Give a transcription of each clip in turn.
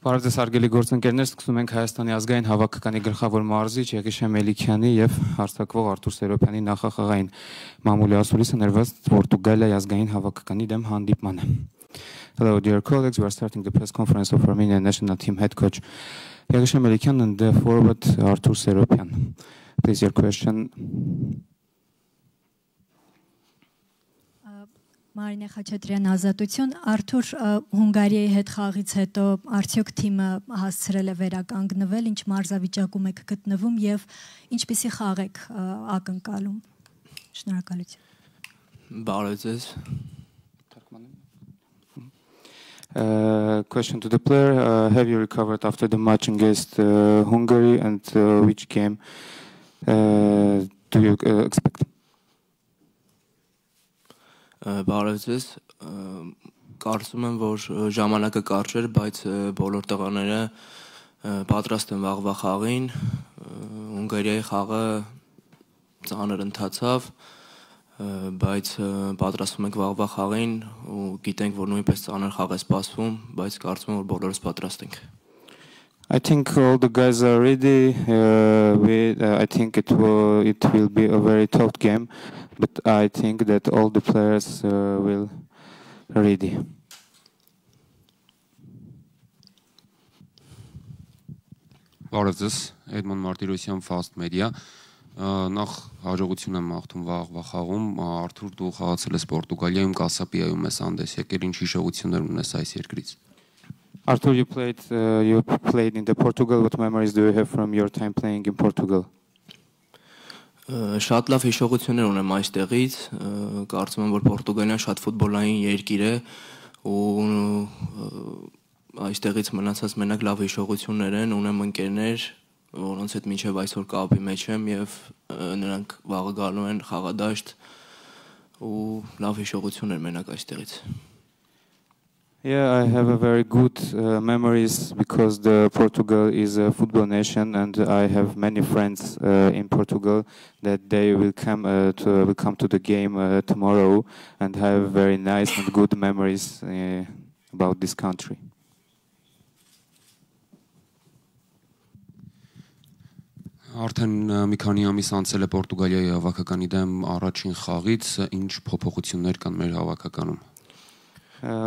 Բարև ձեզ հարգելի գործընկերներ, սկսում ենք Հայաստանի ազգային հավաքականի գլխավոր մարզիչ Եղիշե Մելիքյանի եւ հարձակվող Արթուր Սերոբյանի նախախաղային մամուլի ասուլիսը ներված Պորտուգալիայի ազգային հավաքականի դեմ հանդիպմանը։ Hello dear colleagues, we are starting the press conference of Armenian national team head coach Եղիշե Մելիքյան and the forward Arthur Serobyan. Please your question. Մարինե Խաչատրյան ազատություն Արթուր Հունգարիայի հետ խաղից հետո արդյոք թիմը հասցրել է վերականգնվել, ինչ մարզավիճակում եք գտնվում եւ ինչպիսի խաղ եք ակնկալում։ Շնորհակալություն։ Բարև ձեզ։ Question to the player, have you recovered after the match against Hungary and which game do you expect? Բարև ձեզ, կարծում եմ, որ ժամանակը կարճ էր, բայց բոլոր տղաները պատրաստ են վաղվա խաղին, Հունգարիայի խաղը ծանր ընթացավ, բայց պատրաստվում ենք վաղվա խաղին ու գիտենք, որ նույնպես ծանր խաղ է սպասվում, բայց կարծում եմ, որ բոլորս պատրաստ ենք։ I think all the guys are ready. I think it will be a very tough game, but I think that all the players will ready. Բարև ձեզ, Էդմոն Մարտիրոսյան Fast Media. Նախ հաջողություն եմ մաղթում վաղվա խաղում, Արթուր դու խաղացել ես Պորտուգալիայում, Կասապիայում ես հանդես եկել, ինչ հիշողություններ ունես այս երկրից։ Arthur, you played in the Portugal. What memories do you have from your time playing in Portugal? Շատ լավ հիշողություններ ունեմ այստեղից, կարծում եմ, որ Պորտուգալիան շատ ֆուտբոլային երկիր է ու այստեղից մնացած մենակ լավ հիշողություններ են, ունեմ ընկերներ, որոնց հետ մինչև այսօր կապի մեջ եմ եւ նրանք վաղը գալու են խաղադաշտ ու լավ հիշողություններ մենակ այստեղից։ Yeah, I have a very good memories because Portugal is a football nation, and I have many friends in Portugal that they will come to the game tomorrow, and have very nice and good memories about this country. Արդեն մի քանի ամիս անցել է Պորտուգալիայի հավաքականի դեմ առաջին խաղից, ինչ փոփոխություններ կան մեր հավաքականում։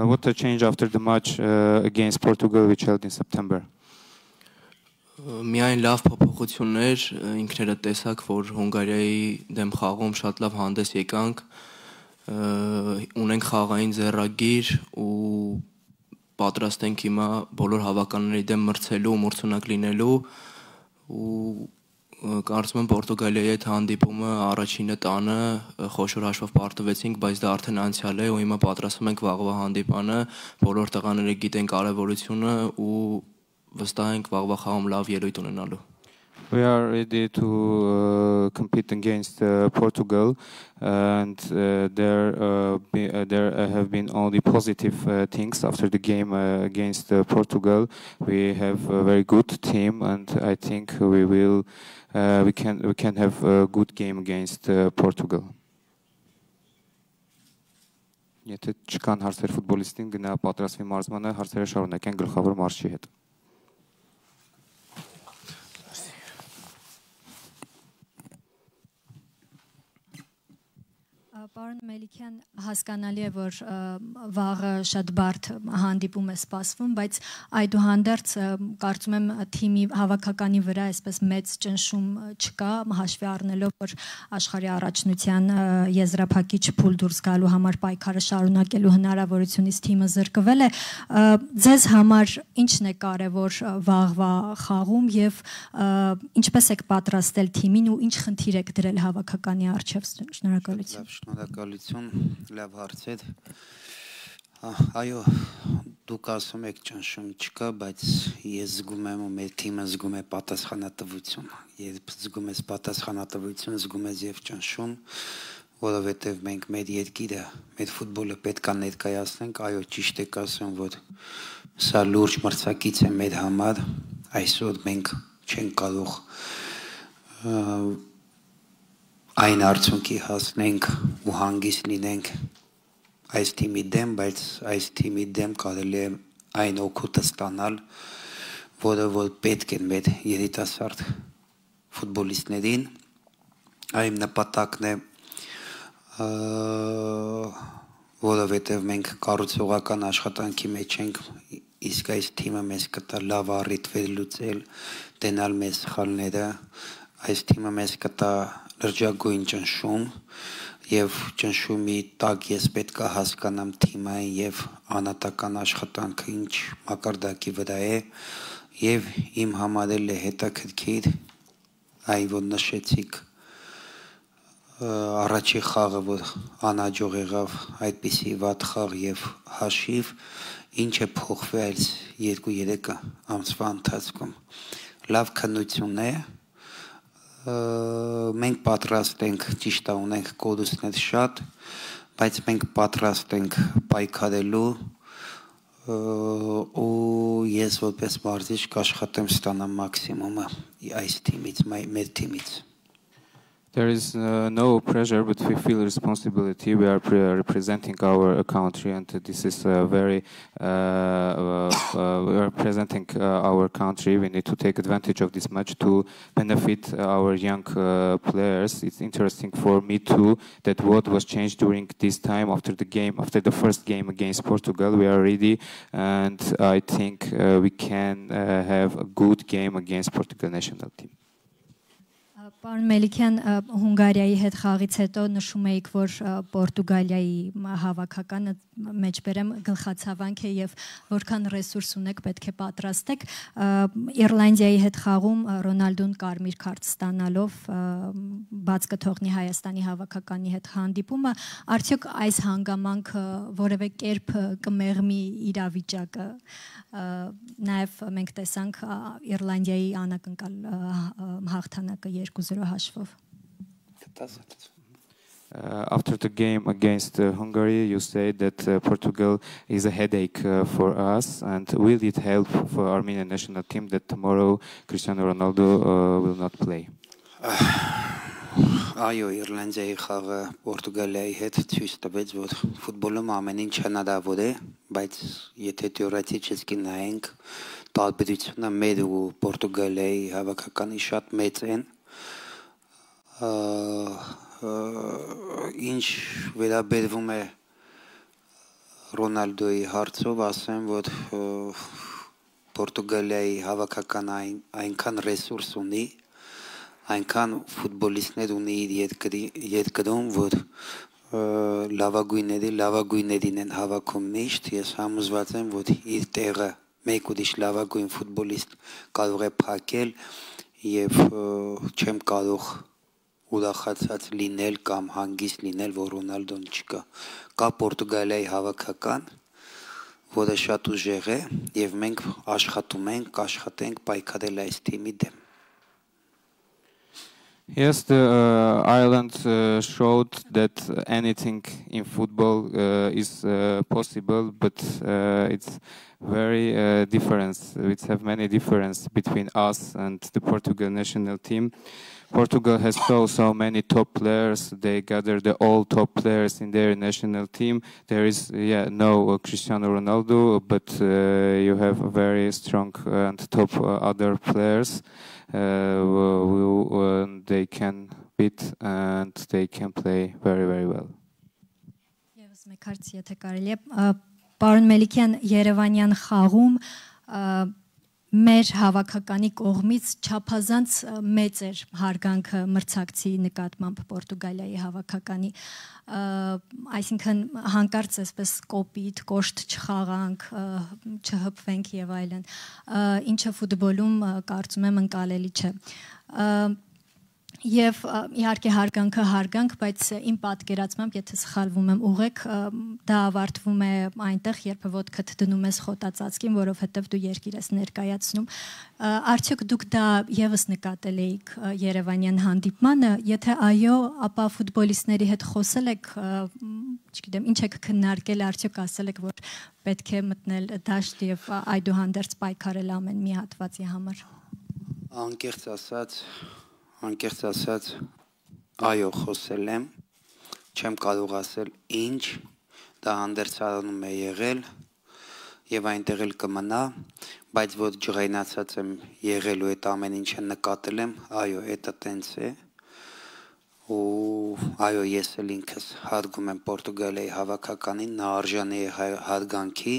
What a change after the match against Portugal which held in September. Միայն լավ փոփոխություններ, ինքներդ տեսաք, որ Հունգարիայի դեմ խաղում շատ լավ հանդես եկանք, ունենք խաղային ձեռագիր ու պատրաստ ենք հիմա բոլոր հավաքականների դեմ մրցելու, մրցունակ լինելու ու կարծում եմ Պորտուգալիայի հետ հանդիպումը առաջինը տանը խոշոր հաշվով պարտվեցինք, բայց դա արդեն անցյալ է ու հիմա պատրաստվում ենք վաղվա հանդիպանը, բոլոր տղաները գիտեն կարևորությունը ու վստահ ենք վաղվա խաղում լավ ելույթ ունենալու։ We are ready to compete against Portugal, and there have been only positive things after the game against Portugal. We have a very good team, and I think we can have a good game against Portugal. Եթե չկան հարցեր ֆուտբոլիստին, գնա պատրաստվի մարզմանը, հարցերը շարունակեն գլխավոր մարզչի հետ։ Պարոն Մելիքյան, հասկանալի է, որ վաղը շատ բարդ հանդիպում է սպասվում, բայց այդուհանդերձ կարծում եմ թիմի հավաքականի վրա այսպես մեծ ճնշում չկա, հաշվի առնելով, որ աշխարհի առաջնության եզրափակիչ փուլ դուրս գալու համար պայքարը շարունակելու հնարավորությունից թիմը զրկվել է։ Ձեզ համար ի՞նչն է կարևոր վաղվա խաղում եւ ինչպես եք պատրաստել թիմին ու ինչ խնդիր եք դրել հավաքականի առջև։ Շնորհակալություն։ Շնորհակալություն, լավ հարցեր։ Այո, դուք ասում եք ճնշում չկա, բայց ես զգում եմ ու մեր թիմը զգում է պատասխանատվություն։ Երբ զգում ես պատասխանատվություն, զգում ես եւ ճնշում, որովհետեւ մենք մեր երկիրը, մեր ֆուտբոլը պետք է ներկայացնենք, այո, ճիշտ եք ասում, որ սա լուրջ մրցակից է մեր համար, այսօր մենք չենք կարող այն արդյունքի հասնենք ու հանգիստ լինենք, այս թիմի դեմ, բայց այս թիմի դեմ կարելի է այն օգուտը ստանալ, որը որ պետք է մեր երիտասարդ ֆուտբոլիստներին, այն նպատակն է, որովհետև մենք կառուցողական աշխատանքի մեջ ենք, իսկ այս թիմը մեզ կտա լավ առիթ վերլուծել, դենալ մեզ սխալները, այս թիմը մեզ կտա լրջագույն ճնշում եւ ճնշումի տակ ես պետք է հասկանամ թիմային եւ անհատական աշխատանքը ինչ մակարդակի վրա է եւ իմ համար էլ է հետաքրքիր այն որ նշեցիք առաջի խաղը որ անհաջող եղավ այդպիսի վատ խաղ եւ հաշիվ ինչ է փոխվել 2-3 ամսվա ընթացքում լավ քննություն է մենք պատրաստ ենք ճիշտ է ունենք կորուստներ շատ բայց մենք պատրաստ ենք պայքարելու ու ես որպես մարզիչ կաշխատեմ ստանամ մաքսիմումը այս թիմից մեր թիմից There is no pressure, but we feel responsibility. We are representing our country, and this is very. We are presenting our country. We need to take advantage of this match to benefit our young players. It's interesting for me too that what was changed during this time after the first game against Portugal. We are ready, and I think we can have a good game against Portugal national team. Պարոն Մելիքյան, Հունգարիայի հետ խաղից հետո նշում էիք, որ Պորտուգալիայի հավաքականը մեջբերեմ գլխացավանք է եւ որքան ռեսուրս ունեք պետք է պատրաստեք Իռլանդիայի հետ խաղում Ռոնալդոն կարմիր քարտ ստանալով բաց կթողնի Հայաստանի հավաքականի հետ հանդիպումը արդյոք այս հանգամանքը որևէ կերպ կմեղմի իրավիճակը նաեւ մենք տեսանք Իռլանդիայի անակնկալ հաղթանակը 2-0 հաշվով After the game against Hungary, you say that Portugal is a headache for us, and will it help for Armenian national team that tomorrow Cristiano Ronaldo will not play? Այո, Իռլանդիայի խաղը Պորտուգալիայի հետ ցույց տվեց, որ ֆուտբոլում ամեն ինչ հնարավոր է, բայց եթե թեորետիկի նայենք, տարբերությունը մեր ու Պորտուգալիայի հավաքականի շատ մեծ են, ինչ վերաբերվում է Ռոնալդոյի հարցով ասեմ, որ Պորտուգալիայի հավաքականը այնքան ռեսուրս ունի, այնքան ֆուտբոլիստներ ունի իր երկրում, որ լավագույններին են հավաքում միշտ, ես համոզված եմ, որ իր տեղը մեկ ուրիշ լավագույն ֆուտբոլիստ կարող է փակել եւ չեմ կարող ուրախացած լինել կամ հանգիստ լինել, որ Ռոնալդոն չկա։ Կա Պորտուգալիայի հավաքական, որը շատ ուժեղ է եւ մենք աշխատում ենք, կաշխատենք պայքարել այս թիմի դեմ։ Yes, Ireland showed that anything in football is possible, but it's very different. We have many differences between us and the Portugal national team. Portugal has so many top players. They gather all top players in their national team. There is no Cristiano Ronaldo, but you have very strong and top other players. They can beat and they can play very well. Եվս մեկ հարց եթե կարելի է Պարոն Մելիքյան Երևանյան խաղում մեր հավաքականի կողմից չափազանց մեծ էր հարգանքը մրցակցի նկատմամբ Պորտուգալիայի հավաքականի այսինքն հանկարծ այսպես կոպիտ կոշտ չխաղանք չհպվենք եւ այլն ինչը ֆուտբոլում կարծում եմ ընկալելի չէ Եվ իհարկե հարգանք, բայց իմ պատկերացմամբ, եթե սխալվում եմ ուղեք, դա ավարտվում է այնտեղ, երբ ոտքդ դնում ես խոտածածկին, որովհետև դու երկիր ես ներկայացնում։ Արդյոք դուք դա եւս նկատել էիք Երևանյան հանդիպմանը, եթե այո, ապա ֆուտբոլիստների հետ խոսել եք, չգիտեմ, ինչ եք քննարկել, արդյոք ասել եք, որ պետք է մտնել դաշտ եւ այդուհանդերձ պայքարել ամեն մի հատվածի համար։ Անկեղծ ասած, այո, խոսել եմ, չեմ կարող ասել ինչ, դա հանդերձանում է եղել եւ այնտեղ էլ կմնա, բայց որ ջղայնացած եմ եղել ու այդ ամեն ինչը նկատել եմ, այո, դա տենց է։ Ու այո, ես էլ ինքս հարգում եմ Պորտուգալիայի հավաքականին, նա արժանի է հարգանքի,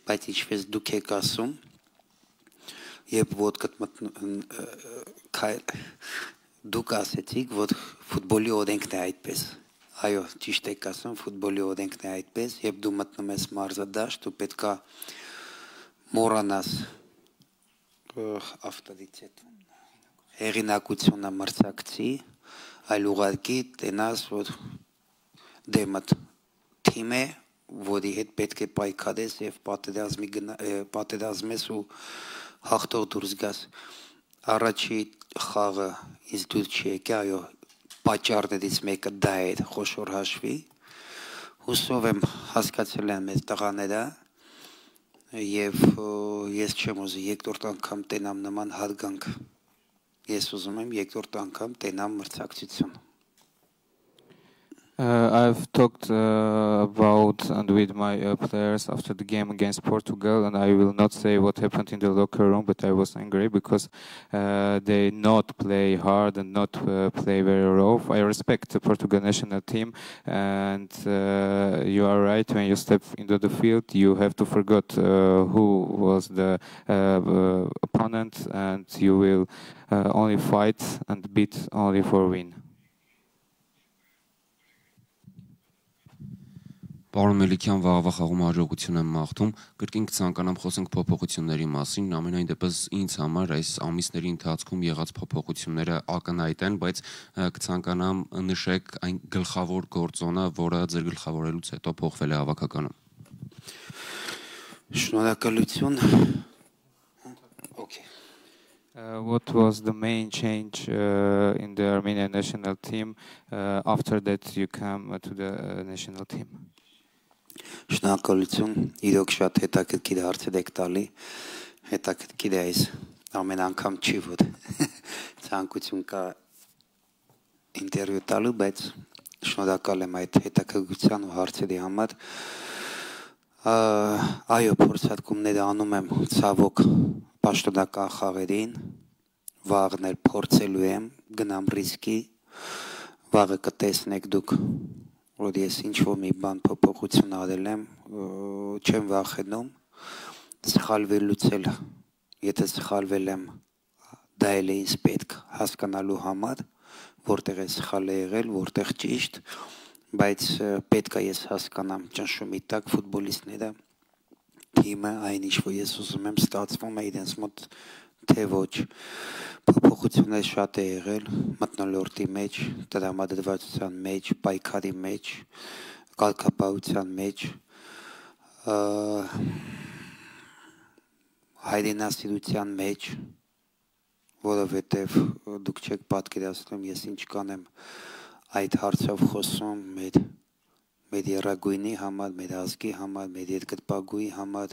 բայց ինչպես դուք եք ասում, երբ ոդկդ դուք ասեցիք, որ ֆուտբոլի օրենքն է այդպես։ Այո, ճիշտ եք ասում, ֆուտբոլի օրենքն է այդպես, երբ դու մտնում ես մարզադաշտ, դու պետք է մոռանաս հեղինակությունը մրցակցի, այլ ուղղակի տենաս, որ դեմդ թիմ է, որի հետ պետք է պայքարես եւ պատերազմես ու հաղթող դուրս գաս։ Առաջի խաղը ինձ դուր չի եկել, այո, պատճառներից մեկը դա էր, խոշոր հաշվի։ Հուսով եմ հասկացել են մեր տղաները եւ ես չեմ ուզում երկրորդ անգամ տենամ նման հարգանք։ Ես ուզում եմ երկրորդ անգամ տենամ մրցակցություն։ I've talked about and with my players after the game against Portugal, and I will not say what happened in the locker room, but I was angry because they not play hard and not play very rough. I respect the Portugal national team, and you are right. When you step into the field, you have to forget who was the opponent, and you will only fight and beat only for win. Պարոն Մելիքյան, վաղվա խաղում հաջողություն եմ մաղթում։ Կրկին կցանկանամ խոսենք փոփոխությունների մասին, ամենայն դեպս ինձ համար այս ամիսների ընթացքում եղած փոփոխությունները ակնհայտ են, բայց կցանկանամ նշեք այն գլխավոր գործոնը, որը ձեր գլխավորելուց հետո փոխվել է հավաքականում։ Շնորհակալություն։ Okay. What was the main change in the Armenian national team after that you come to the national team? Շնորհակալություն, իրոք շատ հետաքրքիր հարցեր եք տալի, հետաքրքիր է այս ամեն անգամ չի որ ցանկություն կա ինտերվյու տալու, բայց շնորհակալ եմ այդ հետաքրքրության ու հարցերի համար։ Այո, փորձարկումները անում եմ ցավոք պաշտոնական խաղերին, վաղն էլ փորձելու եմ, գնամ ռիսկի, վաղը կտեսնեք դուք որ ես ինչ-որ մի բան փոփոխություն արել եմ, չեմ վախենում, սխալվելուց էլ, եթե սխալվել եմ, դա էլ է ինձ պետք հասկանալու համար, որտեղ է սխալ է եղել, որտեղ ճիշտ, բայց պետք է ես հասկանամ ճնշումի տակ ֆուտբոլիստները, թիմը, այն ինչ որ ես ուզում եմ, ստացվում է իրենց մոտ թե ոչ, փոփոխություններ շատ է եղել մթնոլորտի մեջ, տրամադրվածության մեջ, պայքարի մեջ, կարգապահության մեջ, հայրենասիրության մեջ, որովհետև դուք չեք պատկերացնում, ես ինչ կանեմ այդ հարցով խոսում մեր եռագույնի համար, մեր ազգի համար, մեր երկրպագուի համար,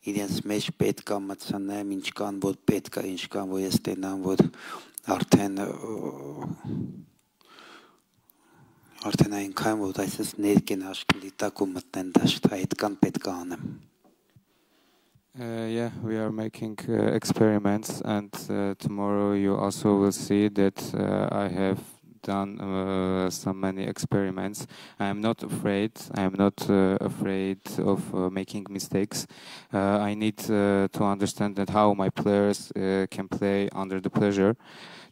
իրենց մեջ պետք է մտցնեմ, ինչ կան, որ պետք է, ինչ կան, որ ես տենամ, որ արդեն այնքան, որ այսպես ներկեն աշխլի տակ ու մտնեն դաշտ, այդքան պետք է անեմ։ Yeah, we are making experiments, and tomorrow you also will see that I have done so many experiments. I am not afraid. I am not afraid of making mistakes. I need to understand that how my players can play under the pressure.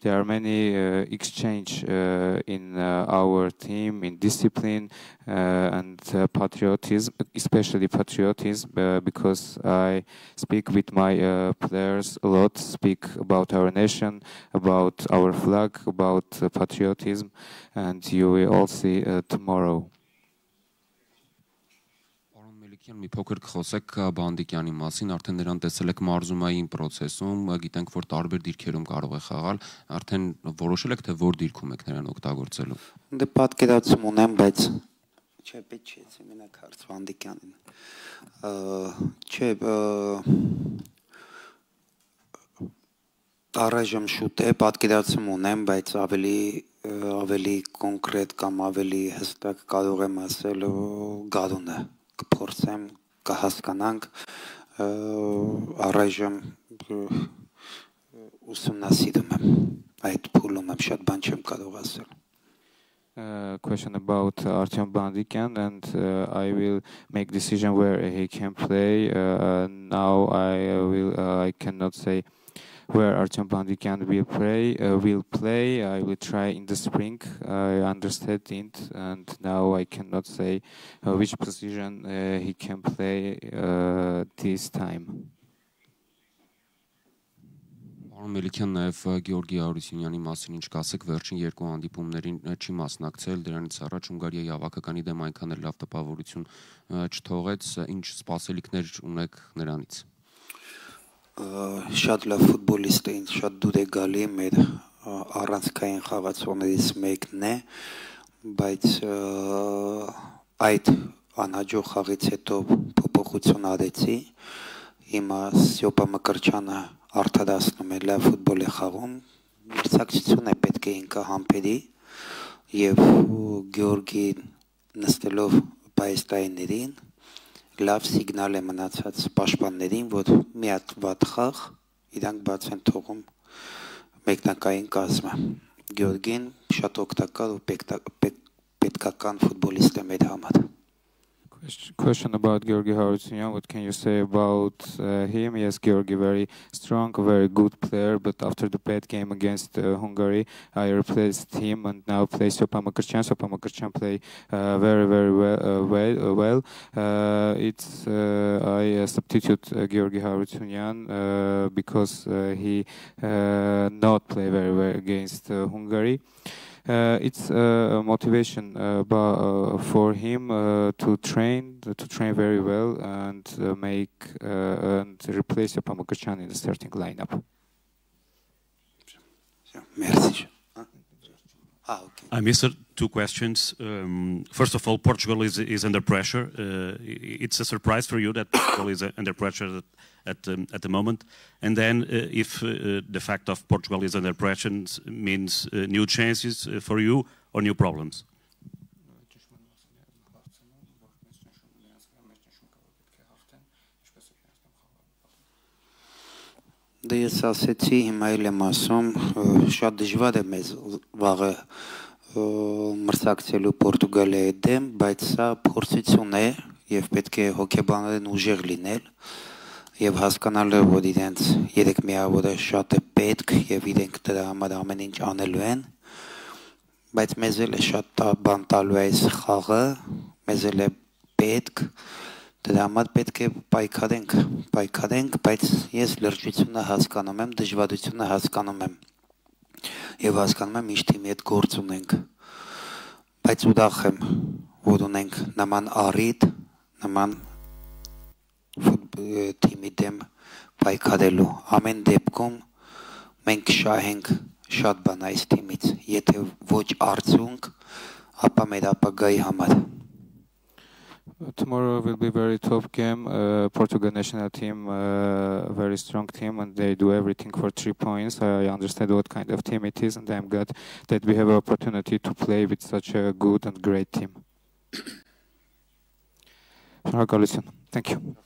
There are many exchange in our team in discipline and patriotism, especially patriotism, because I speak with my players a lot, speak about our nation, about our flag, about patriotism, and you will all see tomorrow. Մի փոքր խոսեք Բանդիկյանի մասին, արդեն նրան տեսել եք մարզումային process-ում, գիտենք որ տարբեր դիրքերում կարող է խաղալ, արդեն որոշել եք թե որ դիրքում եք նրան օգտագործելու։ Դե պատկերացում ունեմ, բայց չէ, պետք չէ մենակ հարց Բանդիկյանին։ Չէ, Առայժմ շուտ է, պատկերացում ունեմ, բայց ավելի կոնկրետ կամ ավելի հստակ կարող եմ ասել գարունը կփորձեմ կհասկանանք առայժմ ուսումնասիրում եմ այդ փուլում եմ շատ բան չեմ կարող ասել Question about Artyom Bandikian and I will make decision where he can play. Now I cannot say where Artyom Bandikian will play. I will try in the spring. I understand it, and now I cannot say which position he can play this time. Մելիքյան նաև Գեորգի Արուսյունյանի մասին ինչ կասեք, վերջին երկու հանդիպումներին չի մասնակցել, դրանից առաջ Հունգարիայի հավաքականի դեմ այնքան էլ լավ տպավորություն չթողեց, ինչ սպասելիքներ ունեք նրանից։ Շատ լավ ֆուտբոլիստ է, ինձ շատ դուր է գալի մեր առանցքային խաղացողներից մեկն է, բայց այդ անհաջող խաղից հետո փոփոխություն արեցի, հիմա Սյոպա Մկրտչյանը արդարացնում է լավ ֆուտբոլ է խաղում, մրցակցություն է պետք է ինքը համբերի եւ Գեորգին նստելով պայստայիներին լավ սիգնալ է մնացած պաշտպաններին, որ մի հատ վատ խաղ իրանք բաց են թողում մեկնակային կազմը։ Գեորգին շատ օգտակար ու պետքական ֆուտբոլիստ է մեր համար։ Question about Georgi Harutsunyan. What can you say about him? Yes, Georgi, very strong, very good player. But after the bad game against Hungary, I replaced him and now play Sjopa Mkrtčjan. Sjopa Mkrtčjan play very, very well. I substitute Georgi Harutsunyan because he not play very well against Hungary. It's a motivation for him to train very well and and replace Sjopa Mkrtčjan in the starting lineup. Merci. Mr. Two questions. First of all, Portugal is under pressure. It's a surprise for you that Portugal is under pressure at the moment. And then if the fact of Portugal is under pressure means new chances for you or new problems? Դե ես ասեցի, հիմա էլ եմ ասում, շատ դժվար է մեզ վաղը մրցակցելու Պորտուգալիայի դեմ, բայց սա փորձություն է եւ պետք է հոգեբանորեն ուժեղ լինել եւ հասկանալը, որ իրենց երեք միավորը շատ է պետք եւ իրենք դրա համար ամեն ինչ անելու են, բայց մեզ էլ է շատ բան տալու այս խաղը, մեզ էլ է պետք Դրա համար պետք է պայքարենք, բայց ես լրջությունը հասկանում եմ, դժվարությունը հասկանում եմ եւ հասկանում եմ ինչ թիմի հետ գործ ունենք, բայց ուրախ եմ, որ ունենք նման առիթ, նման թիմի դեմ պայքարելու, ամեն դեպքում մենք շահենք շատ բան այս թիմից, եթե ոչ արդյունք, ապա մեր ապագայի համար Tomorrow will be a very tough game. Portugal national team, very strong team, and they do everything for 3 points. I understand what kind of team it is, and I'm glad that we have an opportunity to play with such a good and great team. Thank you.